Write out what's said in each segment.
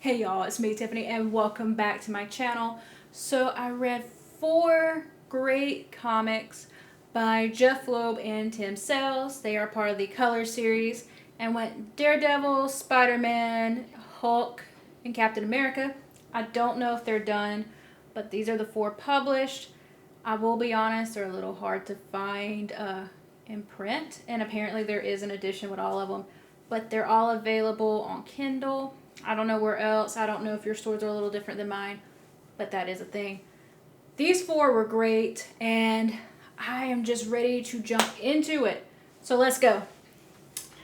Hey y'all, it's me Tiffany and welcome back to my channel. So I read 4 great comics by Jeph Loeb and Tim Sales. They are part of the Color series and went Daredevil, Spider-Man, Hulk, and Captain America. I don't know if they're done, but these are the 4 published. I will be honest, they're a little hard to find in print, and apparently there is an edition with all of them, but they're all available on Kindle. I don't know where else. I don't know if your stores are a little different than mine, but that is a thing. These 4 were great, and I am just ready to jump into it. So let's go.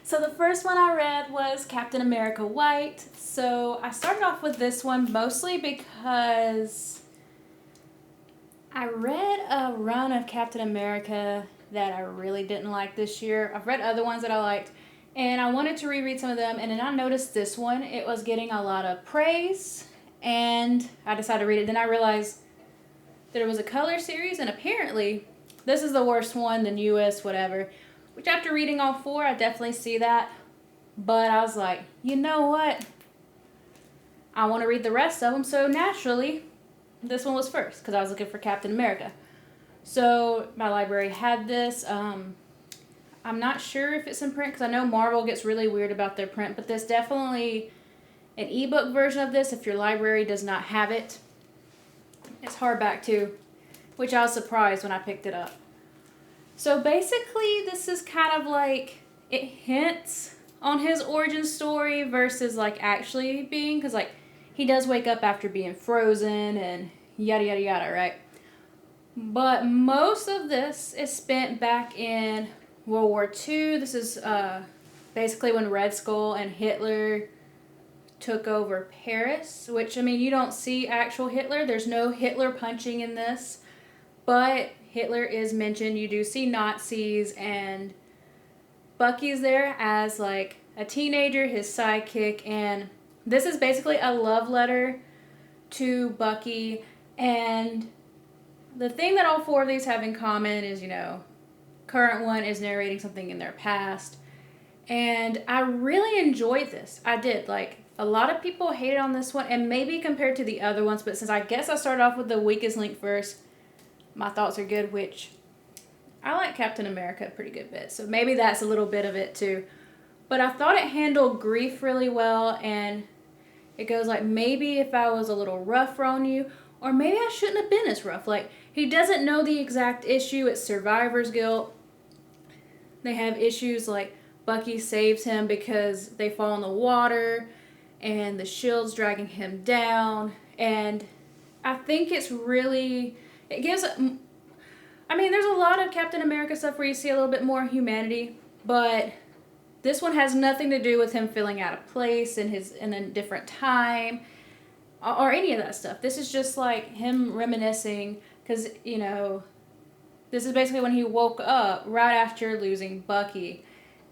So the first one I read was Captain America White. So I started off with this one mostly because I read a run of Captain America that I really didn't like this year. I've read other ones that I liked, and I wanted to reread some of them, and then I noticed this one. It was getting a lot of praise, and I decided to read it. Then I realized that it was a Color series, and apparently this is the worst one, the newest, whatever. Which after reading all 4, I definitely see that. But I was like, you know what? I want to read the rest of them, so naturally, this one was first, because I was looking for Captain America. So my library had this. I'm not sure if it's in print because I know Marvel gets really weird about their print, but there's definitely an ebook version of this if your library does not have it. It's hardback too, which I was surprised when I picked it up. So basically this is kind of like, it hints on his origin story versus like actually being, because like he does wake up after being frozen and yada yada yada, right? But most of this is spent back in World War II. This is basically when Red Skull and Hitler took over Paris, which, I mean, you don't see actual Hitler. There's no Hitler punching in this, but Hitler is mentioned. You do see Nazis, and Bucky's there as like a teenager, his sidekick, and this is basically a love letter to Bucky. And the thing that all 4 of these have in common is, you know, current one is narrating something in their past. And I really enjoyed this. I did. Like, a lot of people hated on this one, and maybe compared to the other ones, but since I guess I started off with the weakest link first, my thoughts are good, which I like Captain America a pretty good bit. So maybe that's a little bit of it too. But I thought it handled grief really well, and it goes like, maybe if I was a little rougher on you, or maybe I shouldn't have been as rough. Like, he doesn't know the exact issue. It's survivor's guilt. They have issues like Bucky saves him because they fall in the water and the shield's dragging him down. And I think it's really, it gives, I mean, there's a lot of Captain America stuff where you see a little bit more humanity, but this one has nothing to do with him feeling out of place in a different time or any of that stuff. This is just like him reminiscing, because, you know, this is basically when he woke up right after losing Bucky.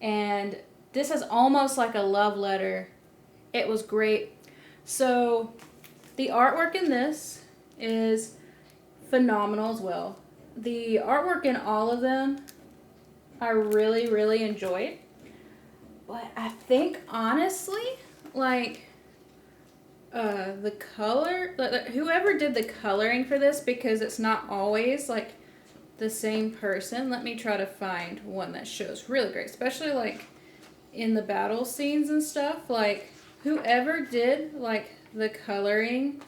And this is almost like a love letter. It was great. So the artwork in this is phenomenal as well. The artwork in all of them I really, really enjoyed. But I think honestly, like, the color, whoever did the coloring for this, because it's not always like the same person. Let me try to find one that shows really great, especially like in the battle scenes and stuff. Like, whoever did like the coloring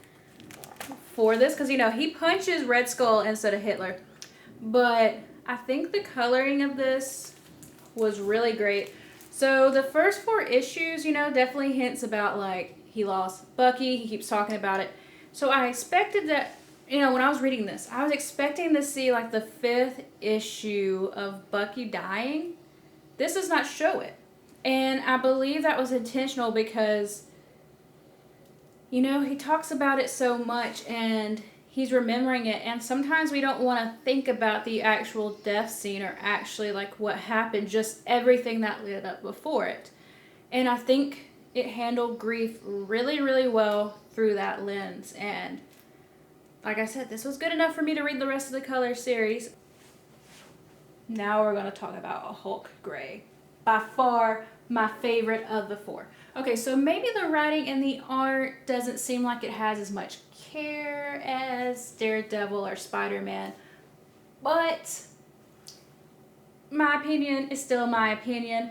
for this, because, you know, he punches Red Skull instead of Hitler, but I think the coloring of this was really great. So the first 4 issues, you know, definitely hints about like he lost Bucky. He keeps talking about it. So I expected that, you know, when I was reading this, I was expecting to see like the 5th issue of Bucky dying. This does not show it. And I believe that was intentional because, you know, he talks about it so much and he's remembering it. And sometimes we don't want to think about the actual death scene or actually like what happened, just everything that led up before it. And I think it handled grief really, really well through that lens. And like I said, this was good enough for me to read the rest of the Color series. Now we're going to talk about a Hulk Gray. By far my favorite of the 4. Okay, so maybe the writing and the art doesn't seem like it has as much care as Daredevil or Spider-Man, but my opinion is still my opinion.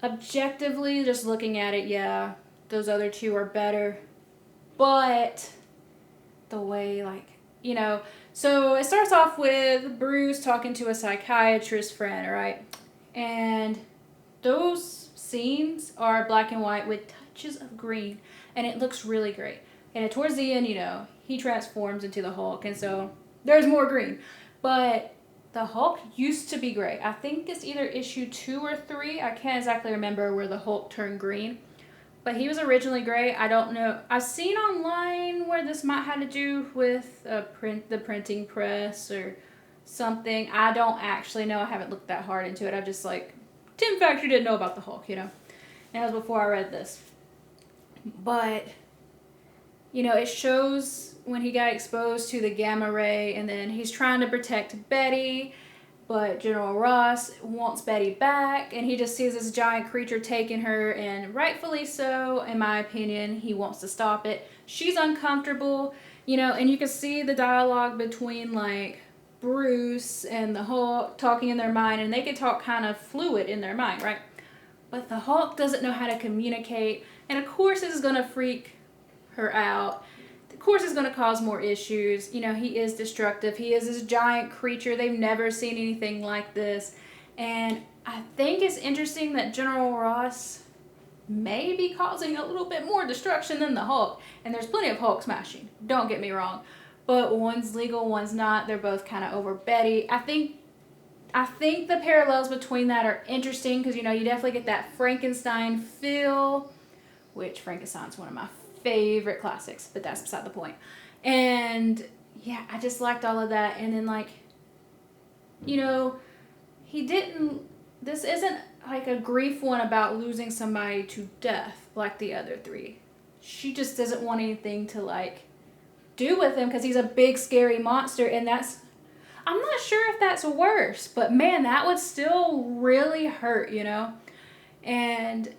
Objectively, just looking at it, yeah, those other two are better, but the way, like, you know, so it starts off with Bruce talking to a psychiatrist friend, right? And those scenes are black and white with touches of green, and it looks really great. And towards the end, you know, he transforms into the Hulk, and so there's more green. But the Hulk used to be gray. I think it's either issue 2 or 3. I can't exactly remember where the Hulk turned green. But he was originally gray. I don't know. I've seen online where this might have to do with the printing press or something. I don't actually know. I haven't looked that hard into it. I'm just like, Tim Factory didn't know about the Hulk, you know. And that was before I read this. But, you know, it shows when he got exposed to the gamma ray, and then he's trying to protect Betty, but General Ross wants Betty back, and he just sees this giant creature taking her, and rightfully so, in my opinion. He wants to stop it. She's uncomfortable, you know, and you can see the dialogue between, like, Bruce and the Hulk talking in their mind, and they can talk kind of fluid in their mind, right? But the Hulk doesn't know how to communicate, and of course this is going to freak her out. Of course it's going to cause more issues. You know, he is destructive. He is this giant creature. They've never seen anything like this. And I think it's interesting that General Ross may be causing a little bit more destruction than the Hulk. And there's plenty of Hulk smashing. Don't get me wrong. But one's legal, one's not. They're both kind of over Betty. I think the parallels between that are interesting because, you know, you definitely get that Frankenstein feel, which Frankenstein's one of my favorite classics, but that's beside the point. And yeah, I just liked all of that. And then, like, you know, this isn't like a grief one about losing somebody to death like the other three. She just doesn't want anything to, like, do with him because he's a big scary monster, and I'm not sure if that's worse, but man, that would still really hurt, you know. And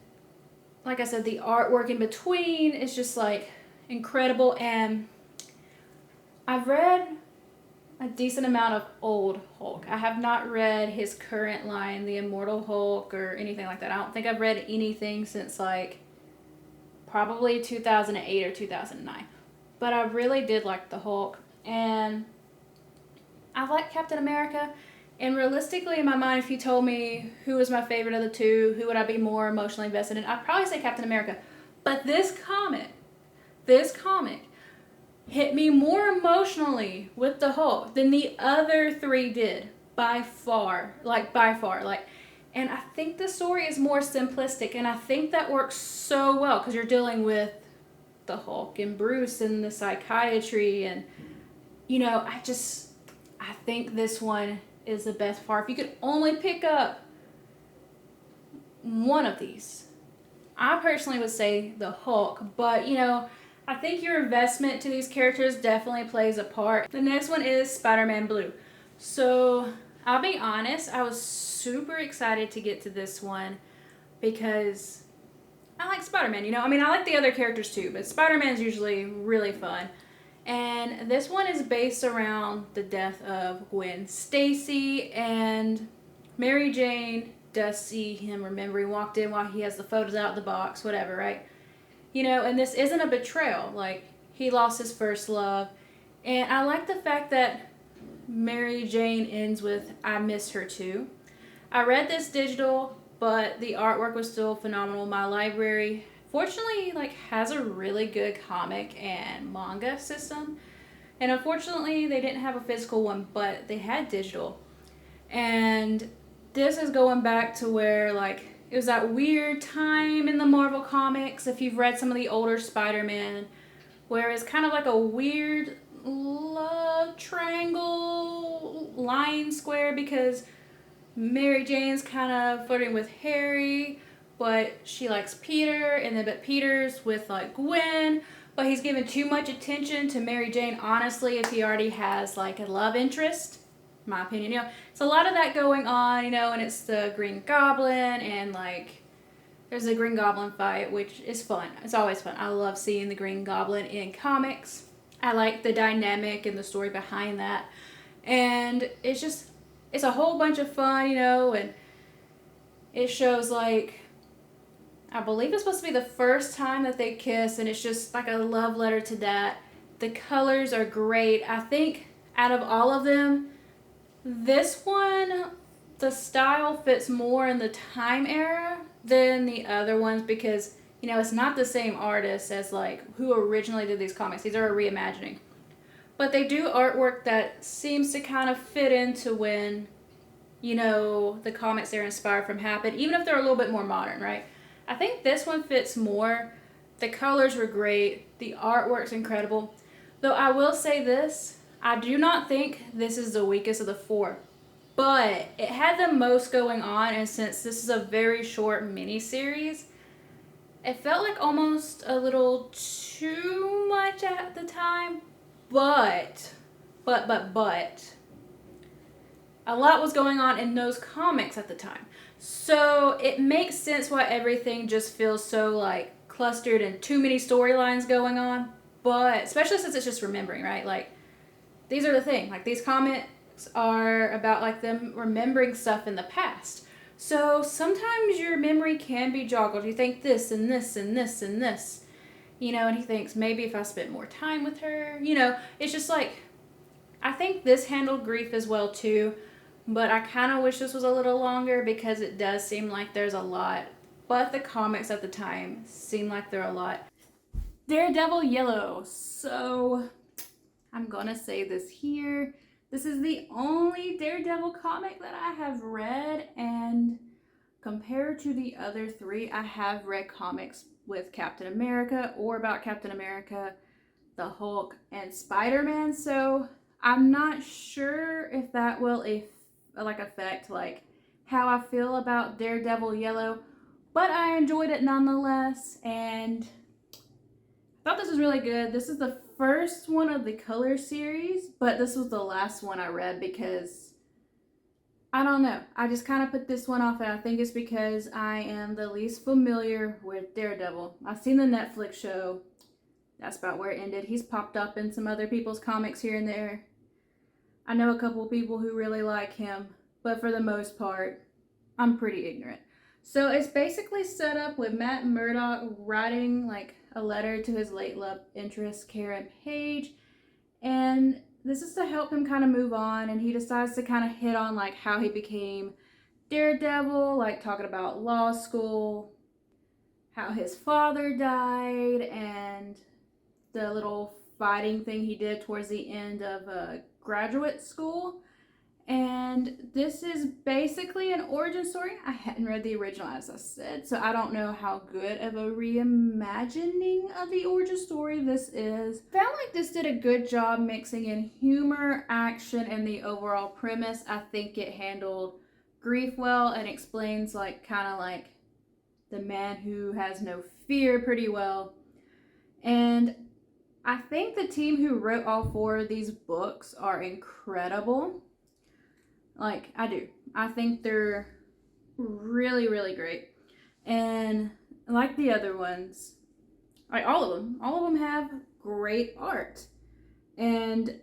like I said, the artwork in between is just, like, incredible. And I've read a decent amount of old Hulk. I have not read his current line, The Immortal Hulk, or anything like that. I don't think I've read anything since, like, probably 2008 or 2009. But I really did like the Hulk. And I like Captain America. And realistically, in my mind, if you told me who was my favorite of the two, who would I be more emotionally invested in, I'd probably say Captain America. But this comic hit me more emotionally with the Hulk than the other three did. By far. And I think the story is more simplistic, and I think that works so well because you're dealing with the Hulk and Bruce and the psychiatry, and, you know, I think this one is the best part. If you could only pick up one of these, I personally would say the Hulk, but, you know, I think your investment to these characters definitely plays a part. The next one is Spider-Man Blue. So I'll be honest, I was super excited to get to this one because I like Spider-Man, you know. I mean, I like the other characters too, but Spider-Man's usually really fun. And this one is based around the death of Gwen Stacy, and Mary Jane does see him, remember he walked in while he has the photos out of the box, whatever, right? You know, and this isn't a betrayal. Like, he lost his first love. And I like the fact that Mary Jane ends with, I miss her too. I read this digital, but the artwork was still phenomenal. My library, fortunately, like, has a really good comic and manga system. And unfortunately, they didn't have a physical one, but they had digital. And this is going back to where, like, it was that weird time in the Marvel comics, if you've read some of the older Spider-Man, where it's kind of like a weird love triangle line square because Mary Jane's kind of flirting with Harry, but she likes Peter, and then but Peter's with, like, Gwen, but he's giving too much attention to Mary Jane, honestly, if he already has, like, a love interest. My opinion, you know, it's a lot of that going on, you know, and it's the Green Goblin, and, like, there's a Green Goblin fight, which is fun. It's always fun. I love seeing the Green Goblin in comics. I like the dynamic and the story behind that. And it's a whole bunch of fun, you know, and it shows like, I believe it's supposed to be the first time that they kiss, and it's just like a love letter to that. The colors are great. I think out of all of them, this one, the style fits more in the time era than the other ones because, you know, it's not the same artist as like who originally did these comics. These are a reimagining. But they do artwork that seems to kind of fit into when, you know, the comics they're inspired from happened, even if they're a little bit more modern, right? I think this one fits more. The colors were great. The artwork's incredible. Though I will say this, I do not think this is the weakest of the four. But it had the most going on, and since this is a very short mini-series, it felt like almost a little too much at the time. But, a lot was going on in those comics at the time. So it makes sense why everything just feels so like clustered and too many storylines going on. But especially since it's just remembering, right? Like, these are the thing. Like, these comics are about like them remembering stuff in the past. So sometimes your memory can be joggled. You think this and this and this and this. You know, and he thinks maybe if I spent more time with her, you know, it's just like, I think this handled grief as well too. But I kind of wish this was a little longer because it does seem like there's a lot. But the comics at the time seem like they're a lot. Daredevil Yellow. So I'm going to say this here. This is the only Daredevil comic that I have read. And compared to the other three, I have read comics with Captain America or about Captain America, the Hulk, and Spider-Man. So I'm not sure if that will affect like how I feel about Daredevil Yellow, but I enjoyed it nonetheless, and I thought this was really good. This is the first one of the Color series, but this was the last one I read because I don't know. I just kind of put this one off, and I think it's because I am the least familiar with Daredevil. I've seen the Netflix show. That's about where it ended. He's popped up in some other people's comics here and there. I know a couple of people who really like him, but for the most part, I'm pretty ignorant. So it's basically set up with Matt Murdock writing like a letter to his late love interest, Karen Page, and this is to help him kind of move on, and he decides to kind of hit on like how he became Daredevil, like talking about law school, how his father died, and the little fighting thing he did towards the end of graduate school. And this is basically an origin story. I hadn't read the original, as I said, so I don't know how good of a reimagining of the origin story this is. Found like this did a good job mixing in humor, action, and the overall premise. I think it handled grief well and explains like kind of like the man who has no fear pretty well. And I think the team who wrote all four of these books are incredible. Like, I do. I think they're really, really great. And like the other ones, like all of them have great art. And,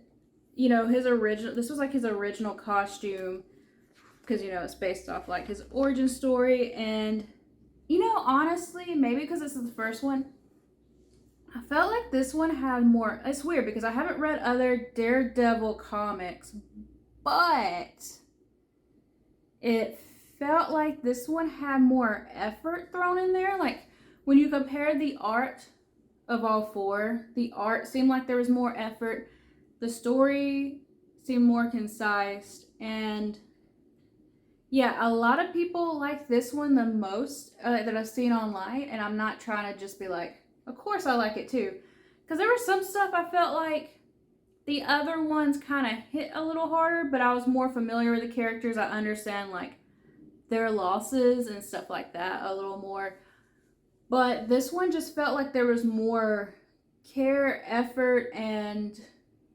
you know, this was like his original costume because, you know, it's based off like his origin story. And, you know, honestly, maybe because this is the first one, I felt like this one had more. It's weird because I haven't read other Daredevil comics, but it felt like this one had more effort thrown in there. Like, when you compare the art of all four, the art seemed like there was more effort. The story seemed more concise. And yeah, a lot of people like this one the most that I've seen online. And I'm not trying to just be like, of course I like it too. Because there was some stuff I felt like the other ones kind of hit a little harder, but I was more familiar with the characters. I understand like their losses and stuff like that a little more. But this one just felt like there was more care, effort, and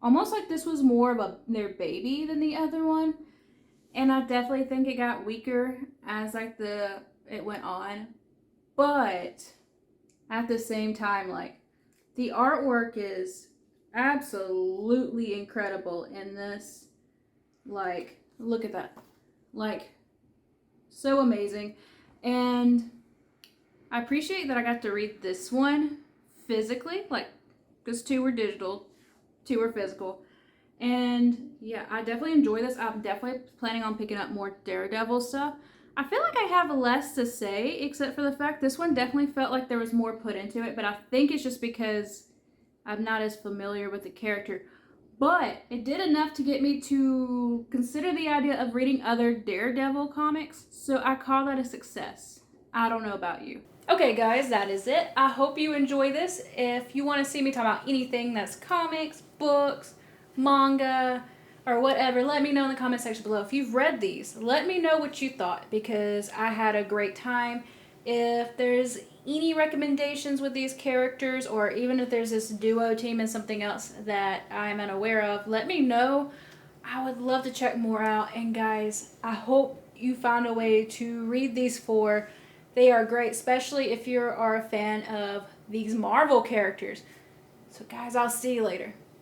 almost like this was more of their baby than the other one. And I definitely think it got weaker as like it went on. but at the same time, like, the artwork is absolutely incredible in this. Like, look at that. Like, so amazing. And I appreciate that I got to read this one physically, like, because 2 were digital, 2 were physical. And yeah, I definitely enjoy this. I'm definitely planning on picking up more Daredevil stuff. I feel like I have less to say, except for the fact this one definitely felt like there was more put into it, but I think it's just because I'm not as familiar with the character. But it did enough to get me to consider the idea of reading other Daredevil comics, so I call that a success. I don't know about you. Okay, guys, that is it. I hope you enjoy this. If you want to see me talk about anything that's comics, books, manga, or whatever, let me know in the comment section below. If you've read these, let me know what you thought, because I had a great time. If there's any recommendations with these characters, or even if there's this duo team and something else that I'm unaware of, let me know. I would love to check more out. And guys, I hope you found a way to read these 4. They are great, especially if you are a fan of these Marvel characters. So guys, I'll see you later.